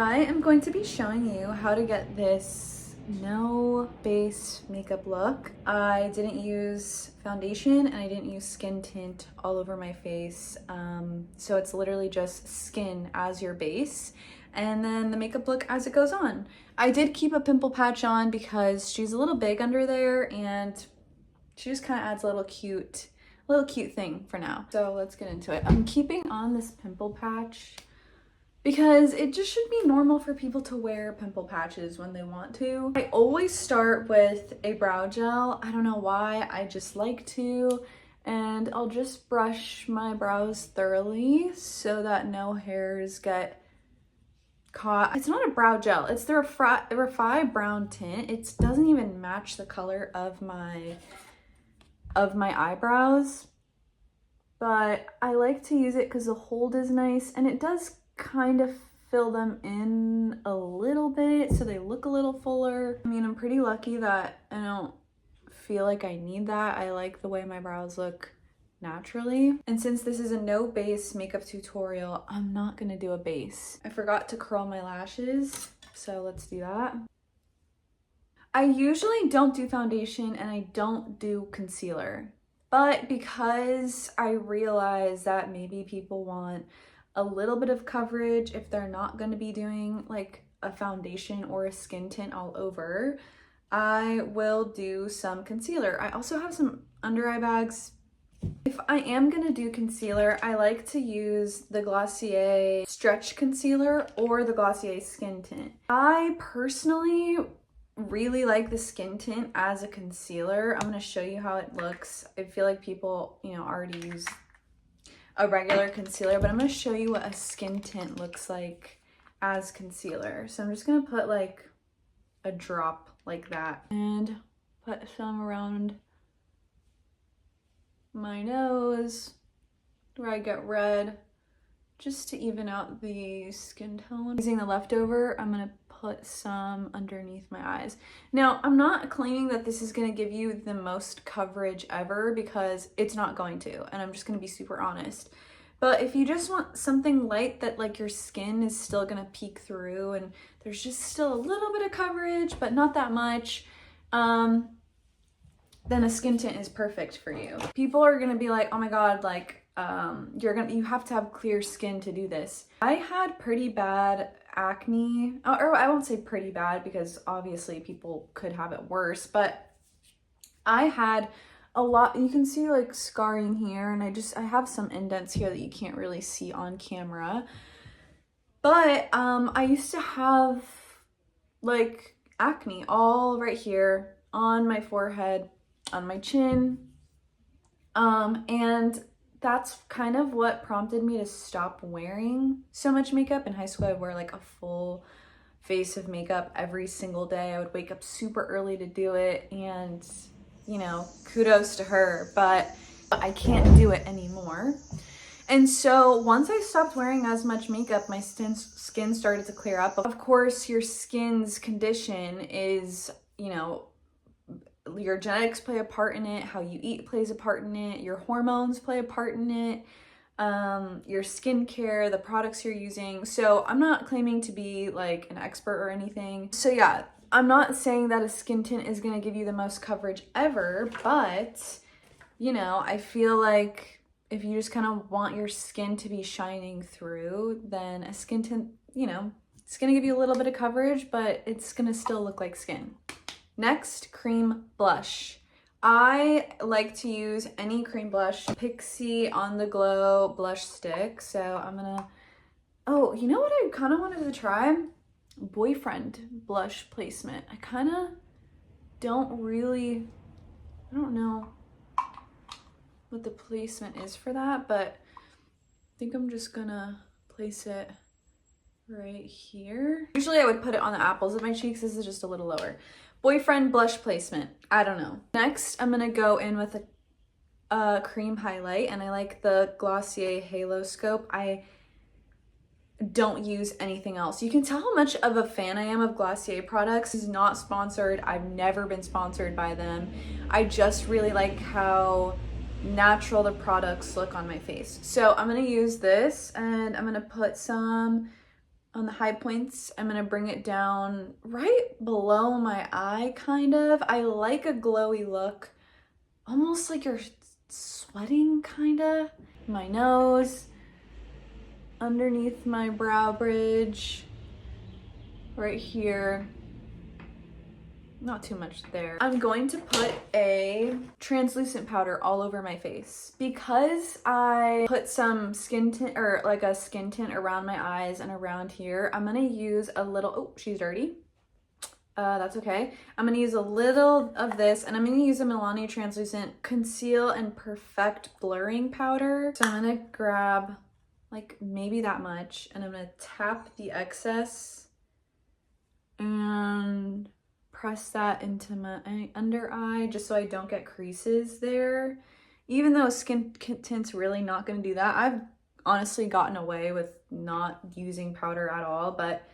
I am going to be showing you how to get this no base makeup look. I didn't use foundation and I didn't use skin tint all over my face. So it's literally just skin as your base and then the makeup look as it goes on. I did keep a pimple patch on because she's a little big under there and she just kind of adds a little cute thing for now. So let's get into it. I'm keeping on this pimple patch because it just should be normal for people to wear pimple patches when they want to. I always start with a brow gel. I don't know why, I just like to. And I'll just brush my brows thoroughly so that no hairs get caught. It's not a brow gel, it's the Refi brown tint. It doesn't even match the color of my eyebrows. But I like to use it because the hold is nice and it does kind of fill them in a little bit so they look a little fuller. I mean, I'm pretty lucky that I don't feel like I need that. I like the way my brows look naturally. And since this is a no base makeup tutorial, I'm not gonna do a base. I forgot to curl my lashes, so let's do that. I usually don't do foundation and I don't do concealer, but because I realize that maybe people want a little bit of coverage if they're not going to be doing like a foundation or a skin tint all over, I will do some concealer. I also have some under eye bags. If I am going to do concealer, I like to use the Glossier Stretch Concealer or the Glossier Skin Tint. I personally really like the skin tint as a concealer. I'm going to show you how it looks. I feel like people, already use a regular concealer, but I'm going to show you what a skin tint looks like as concealer. So I'm just going to put like a drop like that and put some around my nose where I get red, just to even out the skin tone. Using the leftover, I'm going to put some underneath my eyes. Now, I'm not claiming that this is going to give you the most coverage ever because it's not going to, and I'm just going to be super honest. But if you just want something light that like your skin is still going to peek through and there's just still a little bit of coverage, but not that much, then a skin tint is perfect for you. People are going to be like, oh my God, like, you have to have clear skin to do this. I had pretty bad acne, or I won't say pretty bad because obviously people could have it worse, but I had a lot. You can see like scarring here, and I have some indents here that you can't really see on camera, but I used to have like acne all right here on my forehead, on my chin, and that's kind of what prompted me to stop wearing so much makeup. In high school, I'd wear like a full face of makeup every single day. I would wake up super early to do it, and kudos to her, but I can't do it anymore. And so once I stopped wearing as much makeup, my skin started to clear up. Of course, your skin's condition is, your genetics play a part in it, how you eat plays a part in it, your hormones play a part in it, your skincare, the products you're using. So I'm not claiming to be like an expert or anything. So yeah, I'm not saying that a skin tint is going to give you the most coverage ever, but I feel like if you just kind of want your skin to be shining through, then a skin tint, it's going to give you a little bit of coverage, but it's going to still look like skin. Next, cream blush. I like to use any cream blush, Pixie On The Glow blush stick. So I'm gonna, oh, you know what I kind of wanted to try? Boyfriend blush placement. I kind of don't know what the placement is for that, but I think I'm just gonna place it right here. Usually I would put it on the apples of my cheeks. This is just a little lower. Boyfriend blush placement. I don't know. Next, I'm gonna go in with a cream highlight, and I like the Glossier Halo Scope. I don't use anything else. You can tell how much of a fan I am of Glossier products. This is not sponsored. I've never been sponsored by them. I just really like how natural the products look on my face. So I'm gonna use this, and I'm gonna put some on the high points. I'm gonna bring it down right below my eye, kind of. I like a glowy look, almost like you're sweating, kinda. My nose, underneath my brow bridge, right here. Not too much there. I'm going to put a translucent powder all over my face because I put some skin tint, or like a skin tint around my eyes and around here. I'm gonna use a little, oh, she's dirty. That's okay. I'm gonna use a little of this, and I'm gonna use a Milani Translucent Conceal and Perfect Blurring Powder. So I'm gonna grab like maybe that much, and I'm gonna tap the excess and press that into my under eye just so I don't get creases there. Even though skin tint's really not going to do that. I've honestly gotten away with not using powder at all, but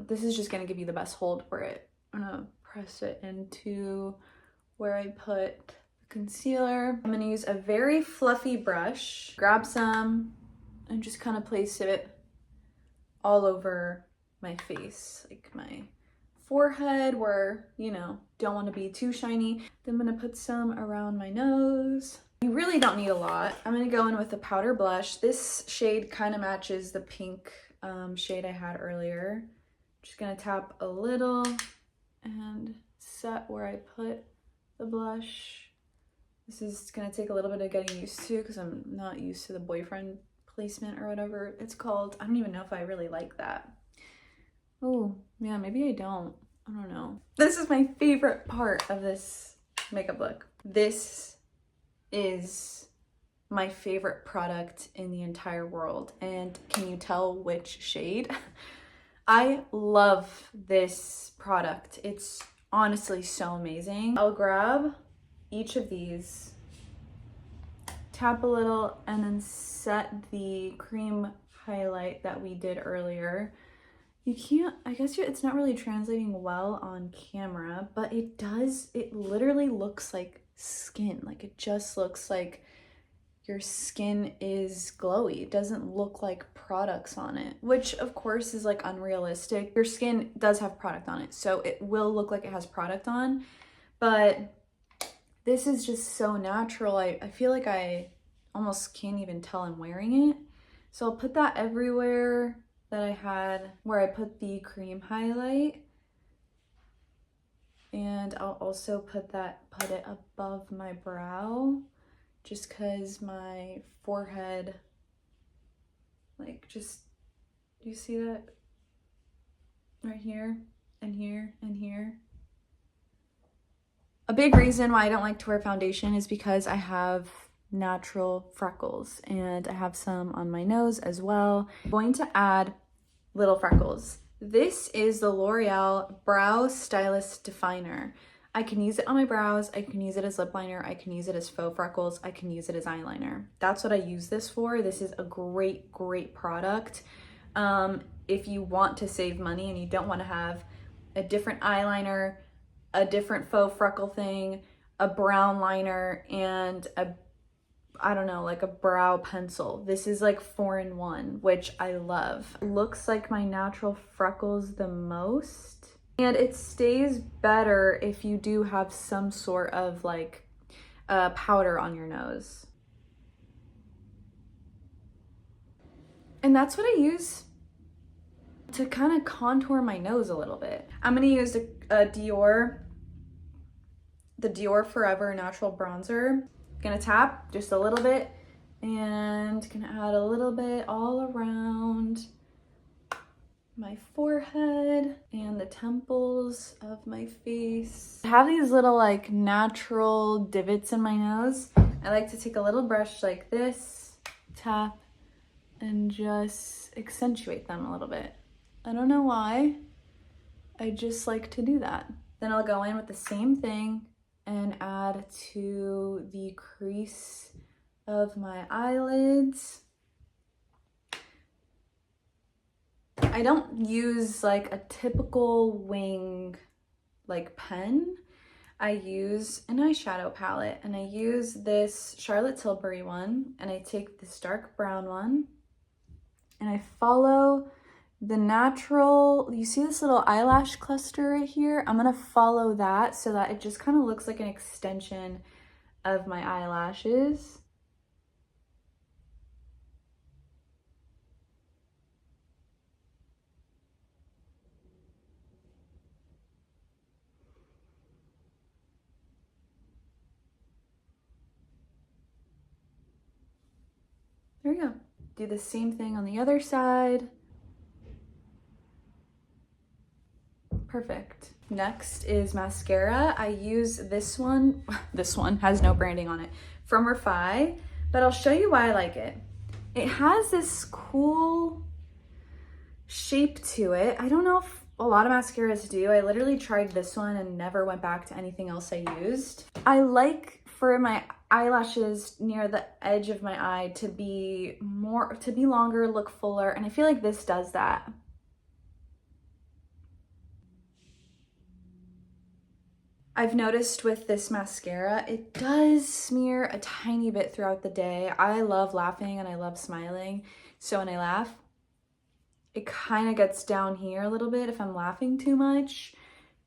this is just going to give you the best hold for it. I'm going to press it into where I put the concealer. I'm going to use a very fluffy brush, grab some, and just kind of place it all over my face, like my forehead where, you know, don't want to be too shiny. Then I'm going to put some around my nose. You really don't need a lot. I'm going to go in with a powder blush. This shade kind of matches the pink shade I had earlier. Just going to tap a little and set where I put the blush. This is going to take a little bit of getting used to because I'm not used to the boyfriend placement or whatever it's called. I don't even know if I really like that. Oh, yeah, maybe I don't. I don't know. This is my favorite part of this makeup look. This is my favorite product in the entire world. And can you tell which shade? I love this product. It's honestly so amazing. I'll grab each of these, tap a little, and then set the cream highlight that we did earlier. You can't, I guess it's not really translating well on camera, but it does, it literally looks like skin. Like it just looks like your skin is glowy. It doesn't look like products on it, which of course is like unrealistic. Your skin does have product on it, so it will look like it has product on, but this is just so natural. I feel like I almost can't even tell I'm wearing it. So I'll put that everywhere that I had where I put the cream highlight, and I'll also put it above my brow, just because my forehead, like, just, you see that right here and here and here? A big reason why I don't like to wear foundation is because I have natural freckles, and I have some on my nose as well. I'm going to add little freckles. This is the L'Oreal Brow Stylist Definer. I can use it on my brows, I can use it as lip liner, I can use it as faux freckles, I can use it as eyeliner. That's what I use this for. This is a great, great product. If you want to save money and you don't want to have a different eyeliner, a different faux freckle thing, a brown liner, and I don't know, like a brow pencil. This is like 4-in-1, which I love. It looks like my natural freckles the most. And it stays better if you do have some sort of like powder on your nose. And that's what I use to kind of contour my nose a little bit. I'm gonna use the Dior Forever Natural Bronzer. Gonna tap just a little bit and gonna add a little bit all around my forehead and the temples of my face. I have these little like natural divots in my nose. I like to take a little brush like this, tap, and just accentuate them a little bit. I don't know why, I just like to do that. Then I'll go in with the same thing and add to the crease of my eyelids. I don't use like a typical wing like pen. I use an eyeshadow palette, and I use this Charlotte Tilbury one, and I take this dark brown one and I follow the natural, you see this little eyelash cluster right here? I'm gonna follow that so that it just kind of looks like an extension of my eyelashes. There we go. Do the same thing on the other side. Perfect. Next is mascara. I use this one. This one has no branding on it, from Refi, but I'll show you why I like it. It has this cool shape to it. I don't know if a lot of mascaras do. I literally tried this one and never went back to anything else I used. I like for my eyelashes near the edge of my eye to be longer, look fuller, and I feel like this does that. I've noticed with this mascara, it does smear a tiny bit throughout the day. I love laughing and I love smiling, so when I laugh, it kind of gets down here a little bit if I'm laughing too much.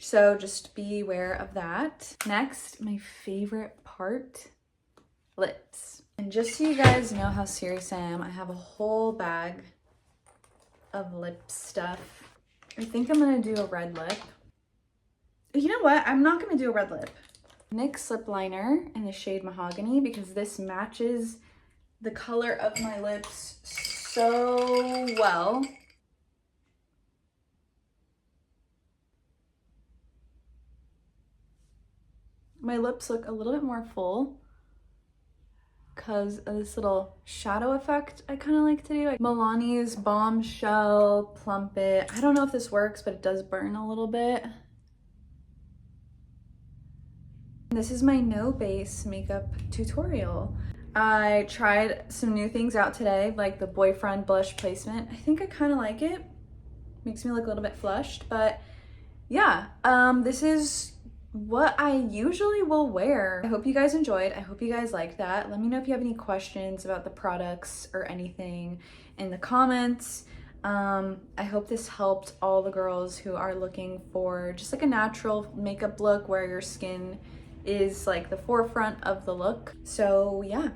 So just be aware of that. Next, my favorite part, lips. And just so you guys know how serious I am, I have a whole bag of lip stuff. I think I'm gonna do a red lip. You know what? I'm not gonna do a red lip. NYX lip liner in the shade Mahogany because this matches the color of my lips so well. My lips look a little bit more full because of this little shadow effect I kind of like to do. Like Milani's Bombshell Plump It. I don't know if this works, but it does burn a little bit. This is my no base makeup tutorial. I tried some new things out today, like the boyfriend blush placement. I think I kind of like it. Makes me look a little bit flushed, but yeah, this is what I usually will wear. I hope you guys enjoyed. I hope you guys liked that. Let me know if you have any questions about the products or anything in the comments. I hope this helped all the girls who are looking for just like a natural makeup look where your skin is like the forefront of the look. So yeah,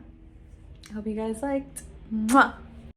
I hope you guys liked. Mwah!